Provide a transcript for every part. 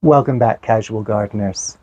Welcome back, casual gardeners.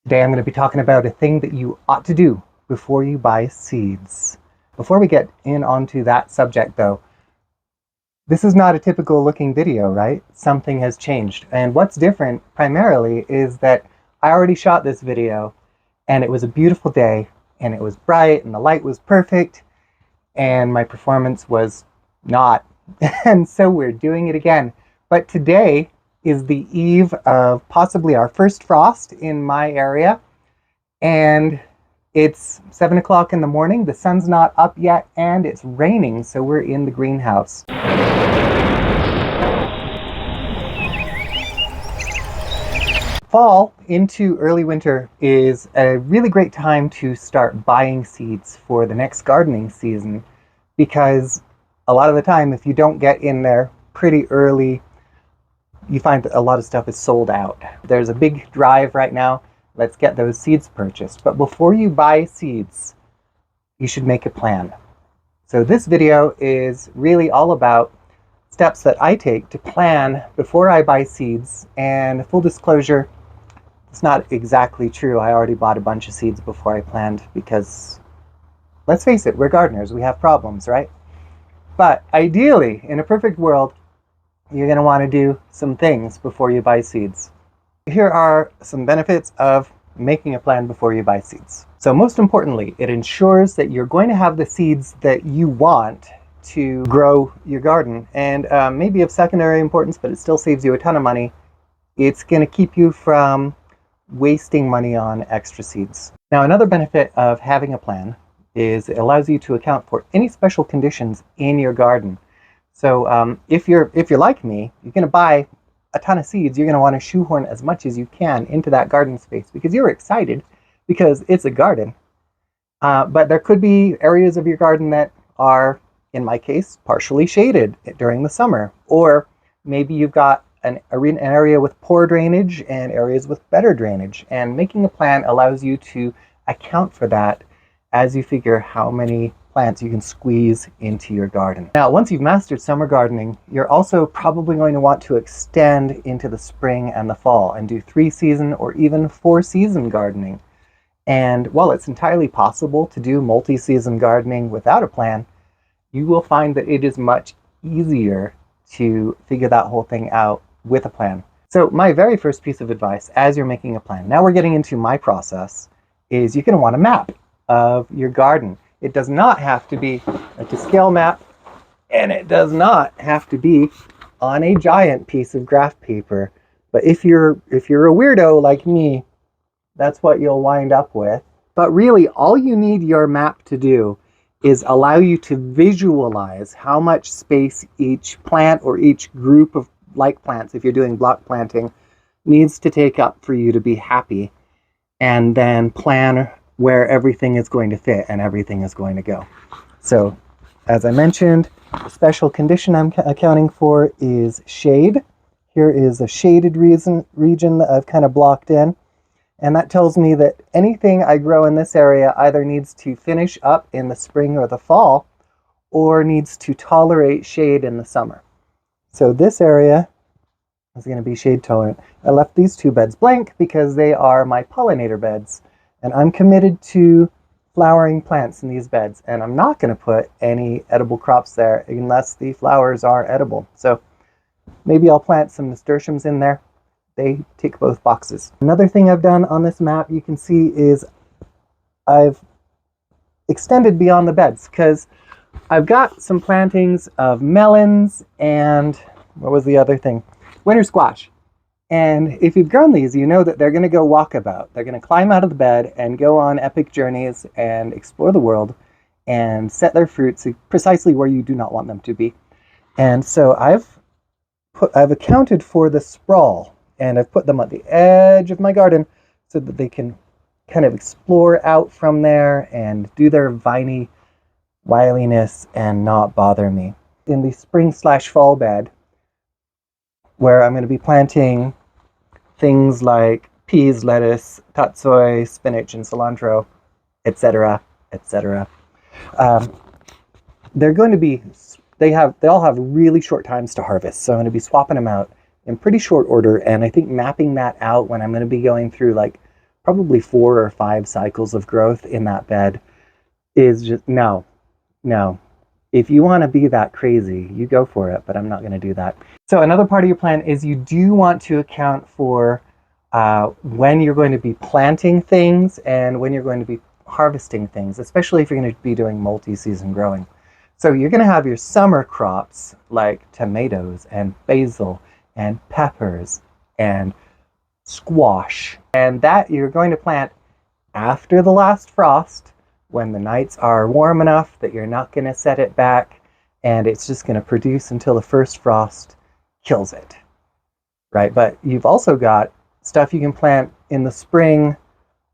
Today I'm going to be talking about a thing that you ought to do before you buy seeds. Before we get in onto that subject though, this is not a typical looking video, right? Something has changed. And what's different primarily is that I already shot this video and it was a beautiful day and it was bright and the light was perfect and my performance was not. And so we're doing it again. But today is the eve of possibly our first frost in my area, and it's 7 o'clock in the morning, the sun's not up yet, and it's raining, so we're in the greenhouse. Fall into early winter is a really great time to start buying seeds for the next gardening season, because a lot of the time, if you don't get in there pretty early, you find that a lot of stuff is sold out. There's a big drive right now. Let's get those seeds purchased. But before you buy seeds, you should make a plan. So this video is really all about steps that I take to plan before I buy seeds. And full disclosure, it's not exactly true. I already bought a bunch of seeds before I planned because, let's face it, we're gardeners. We have problems, right? But ideally, in a perfect world, you're going to want to do some things before you buy seeds. Here are some benefits of making a plan before you buy seeds. So most importantly, it ensures that you're going to have the seeds that you want to grow your garden. And maybe of secondary importance, but it still saves you a ton of money. It's going to keep you from wasting money on extra seeds. Now, another benefit of having a plan is it allows you to account for any special conditions in your garden. So if you're like me, you're going to buy a ton of seeds. You're going to want to shoehorn as much as you can into that garden space because you're excited because it's a garden. But there could be areas of your garden that are, in my case, partially shaded during the summer. Or maybe you've got an area with poor drainage and areas with better drainage. And making a plan allows you to account for that as you figure how many plants you can squeeze into your garden. Now, once you've mastered summer gardening, you're also probably going to want to extend into the spring and the fall and do 3-season or even 4-season gardening. And while it's entirely possible to do multi-season gardening without a plan, you will find that it is much easier to figure that whole thing out with a plan. So my very first piece of advice as you're making a plan, now we're getting into my process, is you're going to want a map of your garden. It does not have to be a to-scale map, and it does not have to be on a giant piece of graph paper. But if you're a weirdo like me, that's what you'll wind up with. But really, all you need your map to do is allow you to visualize how much space each plant or each group of like plants, if you're doing block planting, needs to take up for you to be happy, and then plan where everything is going to fit and everything is going to go. So, as I mentioned, the special condition I'm accounting for is shade. Here is a shaded region that I've kind of blocked in. And that tells me that anything I grow in this area either needs to finish up in the spring or the fall, or needs to tolerate shade in the summer. So this area is going to be shade tolerant. I left these 2 beds blank because they are my pollinator beds. And I'm committed to flowering plants in these beds. And I'm not going to put any edible crops there unless the flowers are edible. So maybe I'll plant some nasturtiums in there. They tick both boxes. Another thing I've done on this map, you can see, is I've extended beyond the beds because I've got some plantings of melons and, what was the other thing? Winter squash. And if you've grown these, you know that they're going to go walkabout. They're going to climb out of the bed and go on epic journeys and explore the world and set their fruits precisely where you do not want them to be. And so I've accounted for the sprawl, and I've put them at the edge of my garden so that they can kind of explore out from there and do their viney wiliness and not bother me. In the spring/fall bed, where I'm going to be planting things like peas, lettuce, tatsoi, spinach, and cilantro, etc., etc. They're going to be, they all have really short times to harvest, so I'm going to be swapping them out in pretty short order, and I think mapping that out when I'm going to be going through like probably 4 or 5 cycles of growth in that bed is just no. If you want to be that crazy, you go for it, but I'm not going to do that. So another part of your plan is you do want to account for when you're going to be planting things and when you're going to be harvesting things, especially if you're going to be doing multi-season growing. So you're going to have your summer crops like tomatoes and basil and peppers and squash, and that you're going to plant after the last frost, when the nights are warm enough that you're not going to set it back, and it's just going to produce until the first frost kills it, right? But you've also got stuff you can plant in the spring,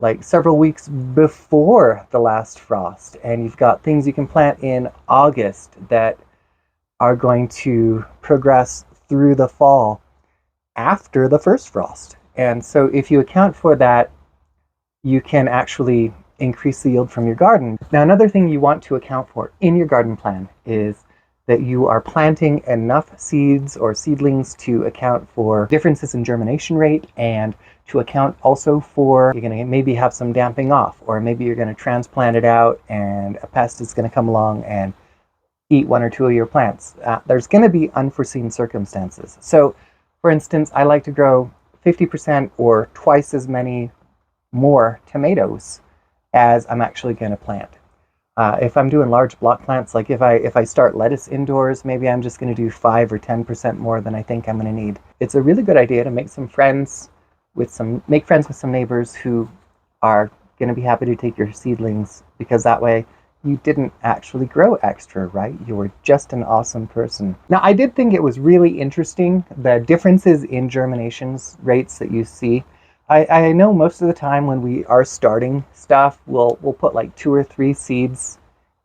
like several weeks before the last frost, and you've got things you can plant in August that are going to progress through the fall after the first frost. And so if you account for that, you can actually increase the yield from your garden. Now, another thing you want to account for in your garden plan is that you are planting enough seeds or seedlings to account for differences in germination rate, and to account also for, you're going to maybe have some damping off, or maybe you're going to transplant it out and a pest is going to come along and eat 1 or 2 of your plants. There's going to be unforeseen circumstances. So, for instance, I like to grow 50% or twice as many more tomatoes as I'm actually going to plant. If I'm doing large block plants, like if I start lettuce indoors, maybe I'm just going to do 5 or 10% more than I think I'm going to need. It's a really good idea to make friends with some neighbors who are going to be happy to take your seedlings, because that way you didn't actually grow extra, right? You were just an awesome person. Now, I did think it was really interesting, the differences in germination rates that you see. I know most of the time when we are starting stuff, we'll put like 2 or 3 seeds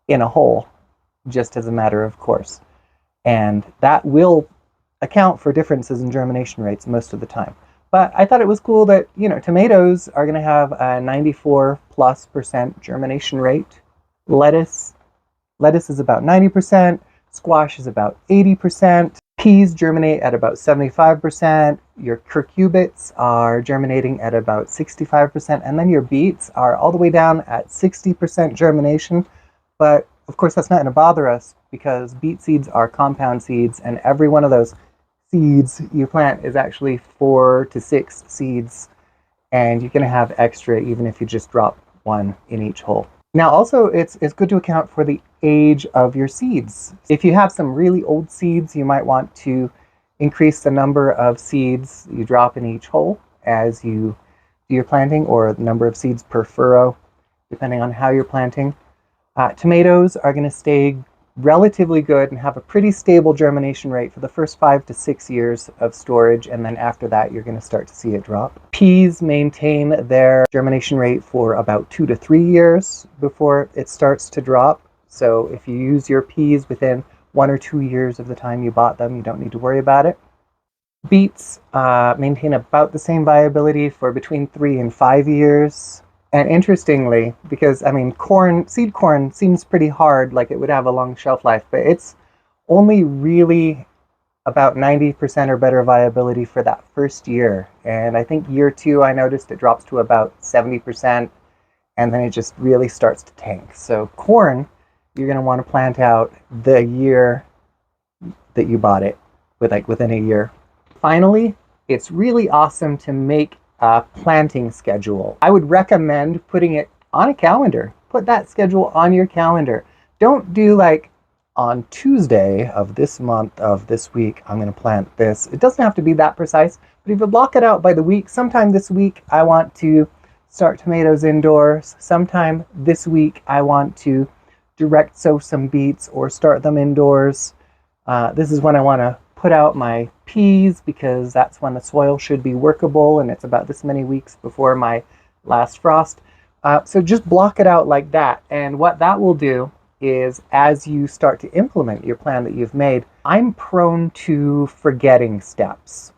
in a hole, just as a matter of course. And that will account for differences in germination rates most of the time. But I thought it was cool that, tomatoes are going to have a 94+% germination rate. Lettuce is about 90%. Squash is about 80%. Peas germinate at about 75%. Your cucurbits are germinating at about 65%. And then your beets are all the way down at 60% germination. But of course, that's not going to bother us, because beet seeds are compound seeds, and every one of those seeds you plant is actually 4 to 6 seeds. And you're going to have extra even if you just drop 1 in each hole. Now, also, it's good to account for the age of your seeds. If you have some really old seeds, you might want to increase the number of seeds you drop in each hole as you do your planting, or the number of seeds per furrow, depending on how you're planting. Tomatoes are going to stay relatively good and have a pretty stable germination rate for the first 5 to 6 years of storage, and then after that you're going to start to see it drop. Peas maintain their germination rate for about 2 to 3 years before it starts to drop. So if you use your peas within 1 or 2 years of the time you bought them, you don't need to worry about it. Beets maintain about the same viability for between 3 and 5 years. And interestingly, because seed corn seems pretty hard, like it would have a long shelf life, but it's only really about 90% or better viability for that first year. And I think year 2, I noticed it drops to about 70%, and then it just really starts to tank. So corn, you're going to want to plant out the year that you bought it, within a year. Finally, it's really awesome to make a planting schedule. I would recommend putting it on a calendar. Put that schedule on your calendar. Don't do like, on Tuesday of this month of this week, I'm going to plant this. It doesn't have to be that precise, but if you block it out by the week, sometime this week I want to start tomatoes indoors. Sometime this week I want to direct sow some beets or start them indoors. This is when I want to put out my peas, because that's when the soil should be workable, and it's about this many weeks before my last frost. So just block it out like that. And what that will do is, as you start to implement your plan that you've made, I'm prone to forgetting steps,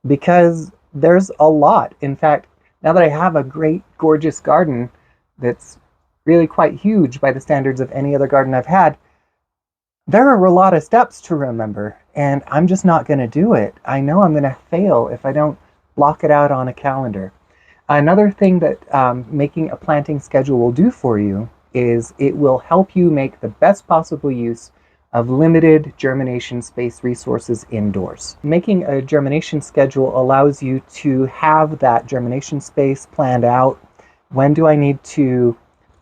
because there's a lot. In fact, now that I have a great, gorgeous garden that's really quite huge by the standards of any other garden I've had, There are a lot of steps to remember, and I'm just not going to do it. I know I'm going to fail if I don't block it out on a calendar. Another thing that making a planting schedule will do for you is it will help you make the best possible use of limited germination space resources indoors. Making a germination schedule allows you to have that germination space planned out. When do I need to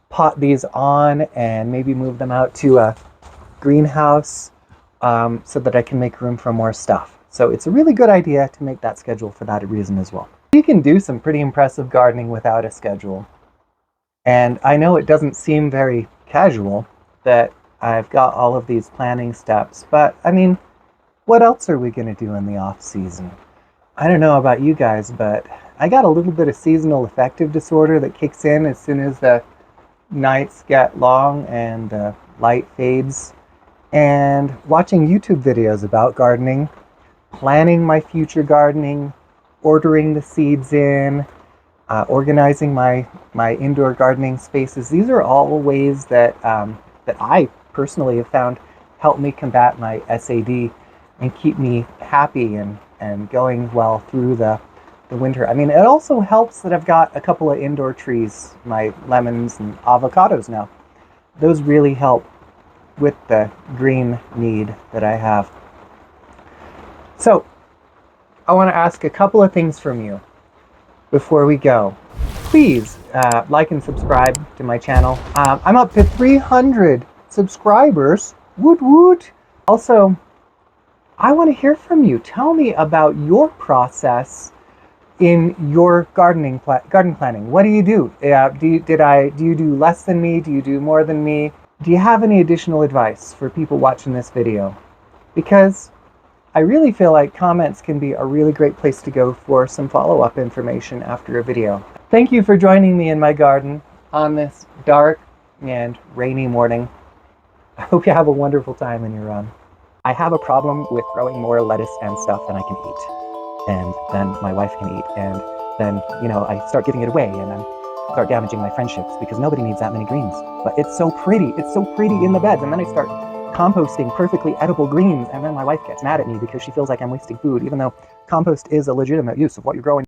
pot these on and maybe move them out to a greenhouse so that I can make room for more stuff. So it's a really good idea to make that schedule for that reason as well. You can do some pretty impressive gardening without a schedule. And I know it doesn't seem very casual that I've got all of these planning steps, but I mean, what else are we going to do in the off season? I don't know about you guys, but I got a little bit of seasonal affective disorder that kicks in as soon as the nights get long and the light fades. And watching YouTube videos about gardening, planning my future gardening, ordering the seeds in, organizing my indoor gardening spaces. These are all ways that I personally have found help me combat my SAD and keep me happy and going well through the winter. I mean, it also helps that I've got a couple of indoor trees, my lemons and avocados now. Those really help with the green need that I have. So, I want to ask a couple of things from you before we go. Please like and subscribe to my channel. I'm up to 300 subscribers. Woot woot! Also, I want to hear from you. Tell me about your process in your garden planning. What do you do? Do you do less than me? Do you do more than me? Do you have any additional advice for people watching this video? Because I really feel like comments can be a really great place to go for some follow-up information after a video. Thank you for joining me in my garden on this dark and rainy morning. I hope you have a wonderful time in your run. I have a problem with growing more lettuce and stuff than I can eat. And then my wife can eat. And then, I start giving it away and then start damaging my friendships because nobody needs that many greens. But it's so pretty. It's so pretty in the beds. And then I start composting perfectly edible greens. And then my wife gets mad at me because she feels like I'm wasting food, even though compost is a legitimate use of what you're growing.